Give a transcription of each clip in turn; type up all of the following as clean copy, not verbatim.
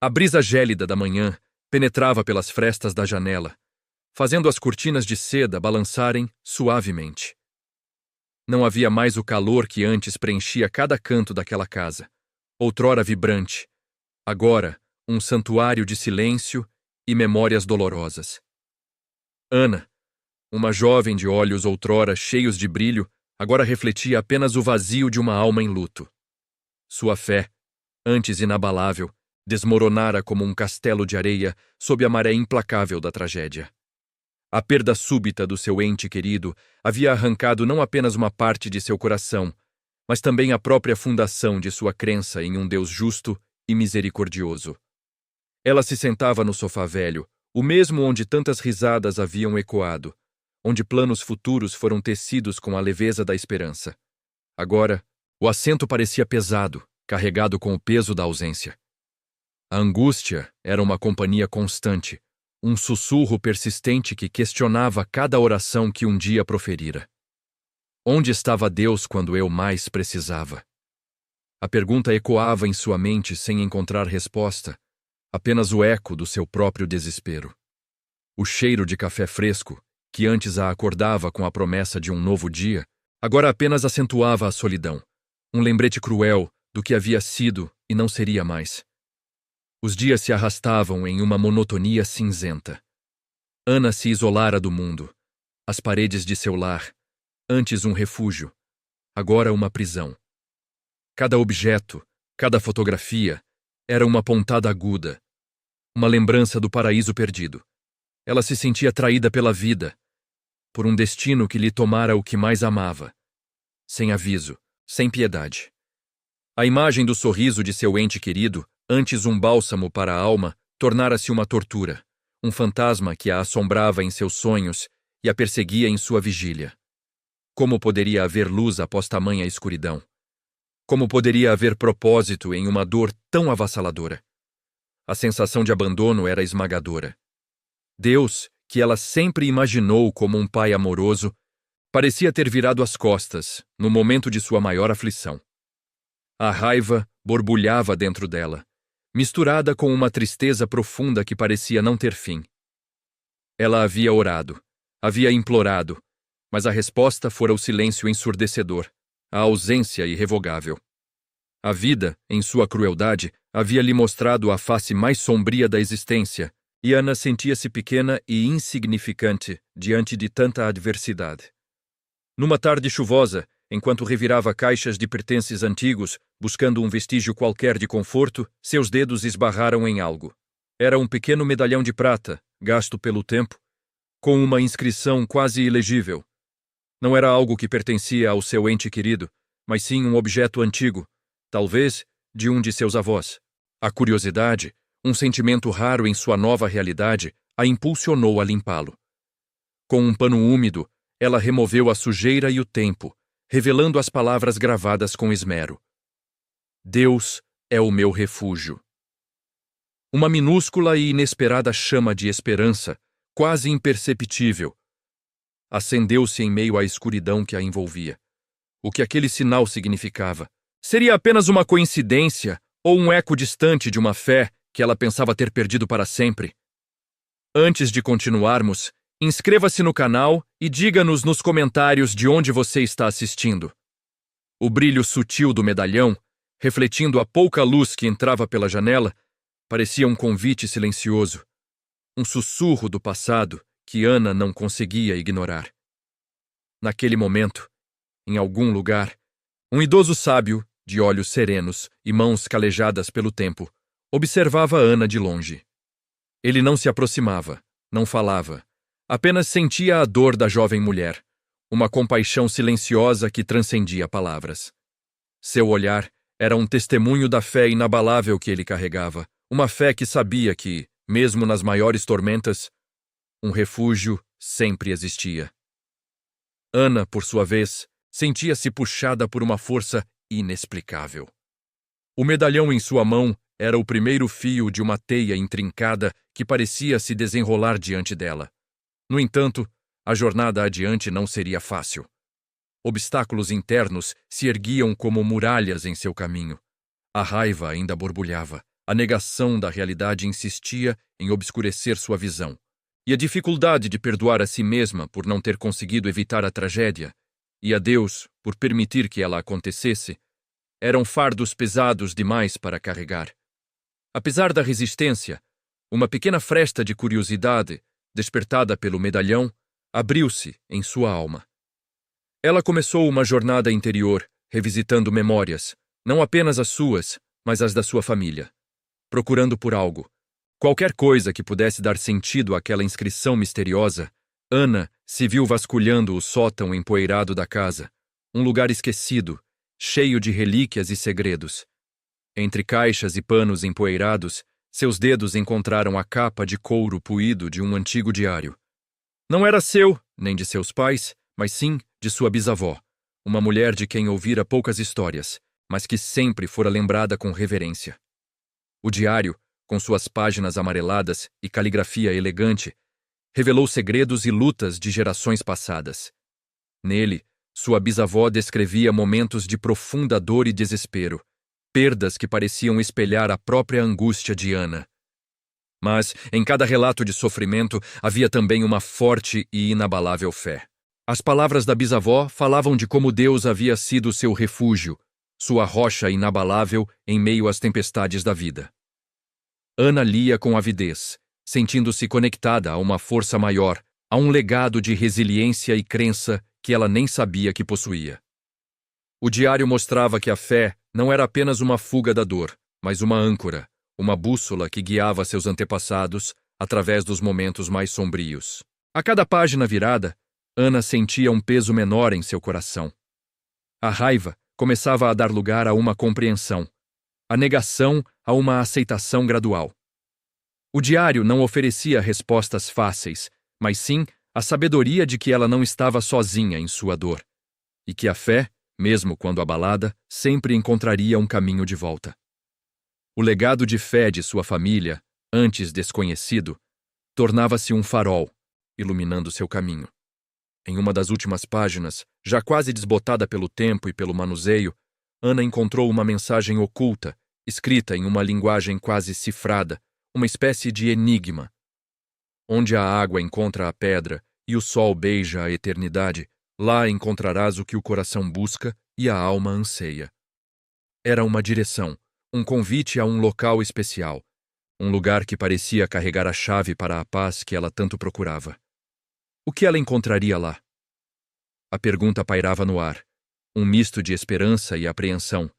A brisa gélida da manhã penetrava pelas frestas da janela, fazendo as cortinas de seda balançarem suavemente. Não havia mais o calor que antes preenchia cada canto daquela casa, outrora vibrante, agora um santuário de silêncio e memórias dolorosas. Ana, uma jovem de olhos outrora cheios de brilho, agora refletia apenas o vazio de uma alma em luto. Sua fé, antes inabalável, desmoronara como um castelo de areia sob a maré implacável da tragédia. A perda súbita do seu ente querido havia arrancado não apenas uma parte de seu coração, mas também a própria fundação de sua crença em um Deus justo e misericordioso. Ela se sentava no sofá velho, o mesmo onde tantas risadas haviam ecoado, onde planos futuros foram tecidos com a leveza da esperança. Agora, o assento parecia pesado, carregado com o peso da ausência. A angústia era uma companhia constante, um sussurro persistente que questionava cada oração que um dia proferira. Onde estava Deus quando eu mais precisava? A pergunta ecoava em sua mente sem encontrar resposta, apenas o eco do seu próprio desespero. O cheiro de café fresco, que antes a acordava com a promessa de um novo dia, agora apenas acentuava a solidão, um lembrete cruel do que havia sido e não seria mais. Os dias se arrastavam em uma monotonia cinzenta. Ana se isolara do mundo. As paredes de seu lar, antes um refúgio, agora uma prisão. Cada objeto, cada fotografia, era uma pontada aguda, uma lembrança do paraíso perdido. Ela se sentia traída pela vida, por um destino que lhe tomara o que mais amava, sem aviso, sem piedade. A imagem do sorriso de seu ente querido, antes um bálsamo para a alma, tornara-se uma tortura, um fantasma que a assombrava em seus sonhos e a perseguia em sua vigília. Como poderia haver luz após tamanha escuridão? Como poderia haver propósito em uma dor tão avassaladora? A sensação de abandono era esmagadora. Deus, que ela sempre imaginou como um pai amoroso, parecia ter virado as costas no momento de sua maior aflição. A raiva borbulhava dentro dela, misturada com uma tristeza profunda que parecia não ter fim. Ela havia orado, havia implorado, mas a resposta fora o silêncio ensurdecedor, a ausência irrevogável. A vida, em sua crueldade, havia lhe mostrado a face mais sombria da existência, e Ana sentia-se pequena e insignificante diante de tanta adversidade. Numa tarde chuvosa, enquanto revirava caixas de pertences antigos, buscando um vestígio qualquer de conforto, seus dedos esbarraram em algo. Era um pequeno medalhão de prata, gasto pelo tempo, com uma inscrição quase ilegível. Não era algo que pertencia ao seu ente querido, mas sim um objeto antigo, talvez de um de seus avós. A curiosidade, um sentimento raro em sua nova realidade, a impulsionou a limpá-lo. Com um pano úmido, ela removeu a sujeira e o tempo, revelando as palavras gravadas com esmero. Deus é o meu refúgio. Uma minúscula e inesperada chama de esperança, quase imperceptível, acendeu-se em meio à escuridão que a envolvia. O que aquele sinal significava? Seria apenas uma coincidência ou um eco distante de uma fé que ela pensava ter perdido para sempre? Antes de continuarmos, inscreva-se no canal e diga-nos nos comentários de onde você está assistindo. O brilho sutil do medalhão, refletindo a pouca luz que entrava pela janela, parecia um convite silencioso, um sussurro do passado que Ana não conseguia ignorar. Naquele momento, em algum lugar, um idoso sábio, de olhos serenos e mãos calejadas pelo tempo, observava Ana de longe. Ele não se aproximava, não falava, apenas sentia a dor da jovem mulher, uma compaixão silenciosa que transcendia palavras. Seu olhar era um testemunho da fé inabalável que ele carregava, uma fé que sabia que, mesmo nas maiores tormentas, um refúgio sempre existia. Ana, por sua vez, sentia-se puxada por uma força inexplicável. O medalhão em sua mão era o primeiro fio de uma teia intrincada que parecia se desenrolar diante dela. No entanto, a jornada adiante não seria fácil. Obstáculos internos se erguiam como muralhas em seu caminho. A raiva ainda borbulhava, A negação da realidade insistia em obscurecer sua visão, e a dificuldade de perdoar a si mesma por não ter conseguido evitar a tragédia, e a Deus por permitir que ela acontecesse, eram fardos pesados demais para carregar. Apesar da resistência, uma pequena fresta de curiosidade, despertada pelo medalhão, abriu-se em sua alma. Ela começou uma jornada interior, revisitando memórias, não apenas as suas, mas as da sua família, procurando por algo, qualquer coisa que pudesse dar sentido àquela inscrição misteriosa. Ana se viu vasculhando o sótão empoeirado da casa, um lugar esquecido, cheio de relíquias e segredos. Entre caixas e panos empoeirados, seus dedos encontraram a capa de couro puído de um antigo diário. Não era seu, nem de seus pais, mas sim de sua bisavó, uma mulher de quem ouvira poucas histórias, mas que sempre fora lembrada com reverência. O diário, com suas páginas amareladas e caligrafia elegante, revelou segredos e lutas de gerações passadas. Nele, sua bisavó descrevia momentos de profunda dor e desespero, perdas que pareciam espelhar a própria angústia de Ana. Mas, em cada relato de sofrimento, havia também uma forte e inabalável fé. As palavras da bisavó falavam de como Deus havia sido seu refúgio, sua rocha inabalável em meio às tempestades da vida. Ana lia com avidez, sentindo-se conectada a uma força maior, a um legado de resiliência e crença que ela nem sabia que possuía. O diário mostrava que a fé não era apenas uma fuga da dor, mas uma âncora, uma bússola que guiava seus antepassados através dos momentos mais sombrios. A cada página virada, Ana sentia um peso menor em seu coração. A raiva começava a dar lugar a uma compreensão, a negação a uma aceitação gradual. O diário não oferecia respostas fáceis, mas sim a sabedoria de que ela não estava sozinha em sua dor, e que a fé, mesmo quando abalada, sempre encontraria um caminho de volta. O legado de fé de sua família, antes desconhecido, tornava-se um farol, iluminando seu caminho. Em uma das últimas páginas, já quase desbotada pelo tempo e pelo manuseio, Ana encontrou uma mensagem oculta, escrita em uma linguagem quase cifrada, uma espécie de enigma. Onde a água encontra a pedra e o sol beija a eternidade, lá encontrarás o que o coração busca e a alma anseia. Era uma direção, um convite a um local especial, um lugar que parecia carregar a chave para a paz que ela tanto procurava. O que ela encontraria lá? A pergunta pairava no ar, um misto de esperança e apreensão,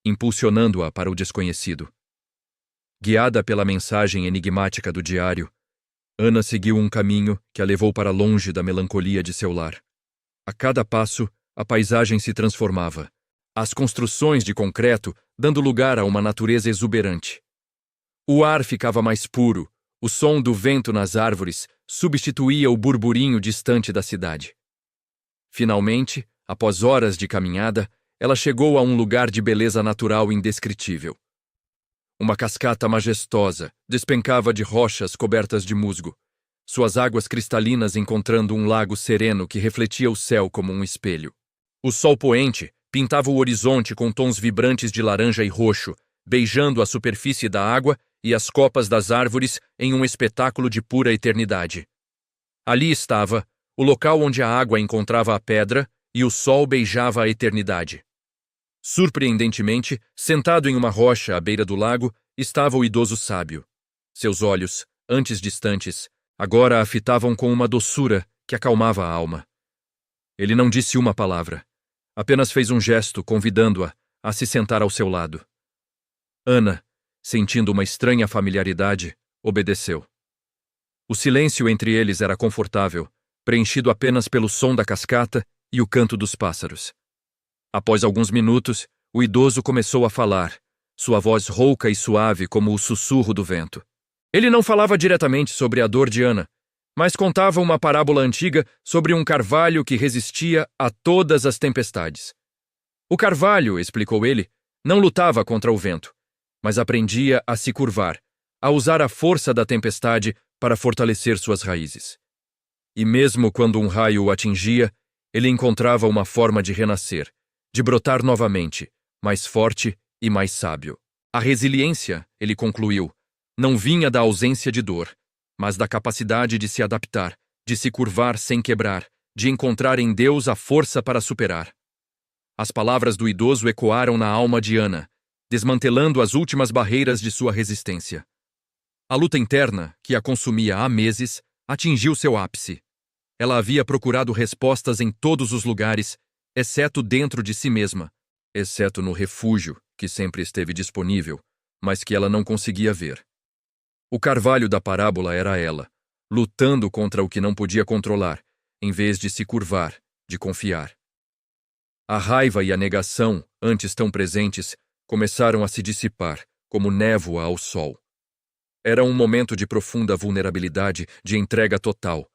impulsionando-a para o desconhecido. Guiada pela mensagem enigmática do diário, Ana seguiu um caminho que a levou para longe da melancolia de seu lar. A cada passo, a paisagem se transformava, as construções de concreto dando lugar a uma natureza exuberante. O ar ficava mais puro, o som do vento nas árvores substituía o burburinho distante da cidade. Finalmente, após horas de caminhada, ela chegou a um lugar de beleza natural indescritível. Uma cascata majestosa despencava de rochas cobertas de musgo, suas águas cristalinas encontrando um lago sereno que refletia o céu como um espelho. O sol poente pintava o horizonte com tons vibrantes de laranja e roxo, beijando a superfície da água e as copas das árvores em um espetáculo de pura eternidade. Ali estava, o local onde a água encontrava a pedra e o sol beijava a eternidade. Surpreendentemente, sentado em uma rocha à beira do lago, estava o idoso sábio. Seus olhos, antes distantes, agora a fitavam com uma doçura que acalmava a alma. Ele não disse uma palavra, apenas fez um gesto convidando-a a se sentar ao seu lado. Ana, sentindo uma estranha familiaridade, obedeceu. O silêncio entre eles era confortável, preenchido apenas pelo som da cascata e o canto dos pássaros. Após alguns minutos, o idoso começou a falar, sua voz rouca e suave como o sussurro do vento. Ele não falava diretamente sobre a dor de Ana, mas contava uma parábola antiga sobre um carvalho que resistia a todas as tempestades. O carvalho, explicou ele, não lutava contra o vento, mas aprendia a se curvar, a usar a força da tempestade para fortalecer suas raízes. E mesmo quando um raio o atingia, ele encontrava uma forma de renascer, de brotar novamente, mais forte e mais sábio. A resiliência, ele concluiu, não vinha da ausência de dor, mas da capacidade de se adaptar, de se curvar sem quebrar, de encontrar em Deus a força para superar. As palavras do idoso ecoaram na alma de Ana, desmantelando as últimas barreiras de sua resistência. A luta interna, que a consumia há meses, atingiu seu ápice. Ela havia procurado respostas em todos os lugares, exceto dentro de si mesma, exceto no refúgio, que sempre esteve disponível, mas que ela não conseguia ver. O carvalho da parábola era ela, lutando contra o que não podia controlar, em vez de se curvar, de confiar. A raiva e a negação, antes tão presentes, começaram a se dissipar, como névoa ao sol. Era um momento de profunda vulnerabilidade, de entrega total.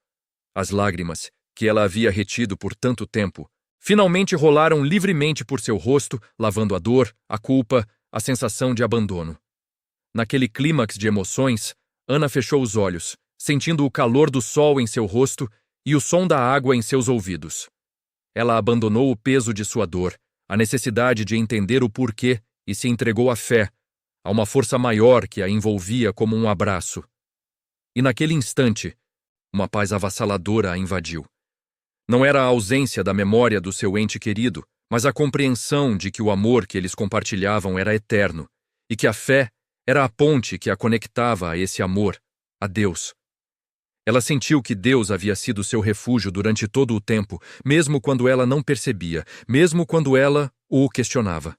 As lágrimas, que ela havia retido por tanto tempo, finalmente rolaram livremente por seu rosto, lavando a dor, a culpa, a sensação de abandono. Naquele clímax de emoções, Ana fechou os olhos, sentindo o calor do sol em seu rosto e o som da água em seus ouvidos. Ela abandonou o peso de sua dor, a necessidade de entender o porquê e se entregou à fé, a uma força maior que a envolvia como um abraço. E naquele instante, uma paz avassaladora a invadiu. Não era a ausência da memória do seu ente querido, mas a compreensão de que o amor que eles compartilhavam era eterno e que a fé era a ponte que a conectava a esse amor, a Deus. Ela sentiu que Deus havia sido seu refúgio durante todo o tempo, mesmo quando ela não percebia, mesmo quando ela o questionava.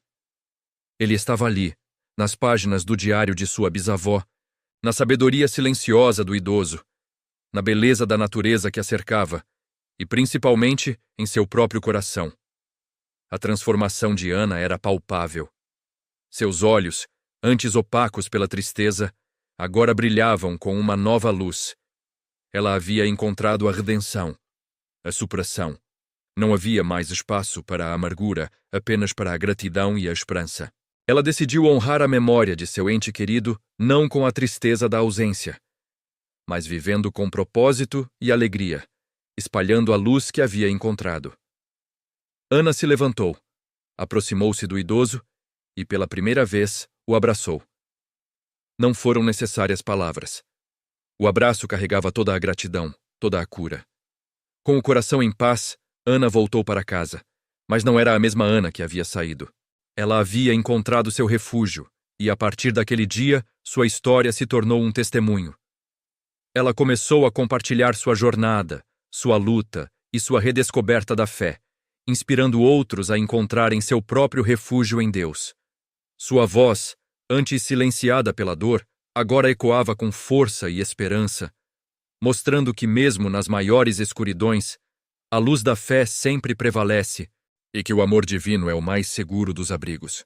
Ele estava ali, nas páginas do diário de sua bisavó, na sabedoria silenciosa do idoso, na beleza da natureza que a cercava, e principalmente em seu próprio coração. A transformação de Ana era palpável. Seus olhos, antes opacos pela tristeza, agora brilhavam com uma nova luz. Ela havia encontrado a redenção, a superação. Não havia mais espaço para a amargura, apenas para a gratidão e a esperança. Ela decidiu honrar a memória de seu ente querido, não com a tristeza da ausência, mas vivendo com propósito e alegria, espalhando a luz que havia encontrado. Ana se levantou, aproximou-se do idoso e, pela primeira vez, o abraçou. Não foram necessárias palavras. O abraço carregava toda a gratidão, toda a cura. Com o coração em paz, Ana voltou para casa, mas não era a mesma Ana que havia saído. Ela havia encontrado seu refúgio, e a partir daquele dia, sua história se tornou um testemunho. Ela começou a compartilhar sua jornada, sua luta e sua redescoberta da fé, inspirando outros a encontrarem seu próprio refúgio em Deus. Sua voz, antes silenciada pela dor, agora ecoava com força e esperança, mostrando que mesmo nas maiores escuridões, a luz da fé sempre prevalece e que o amor divino é o mais seguro dos abrigos.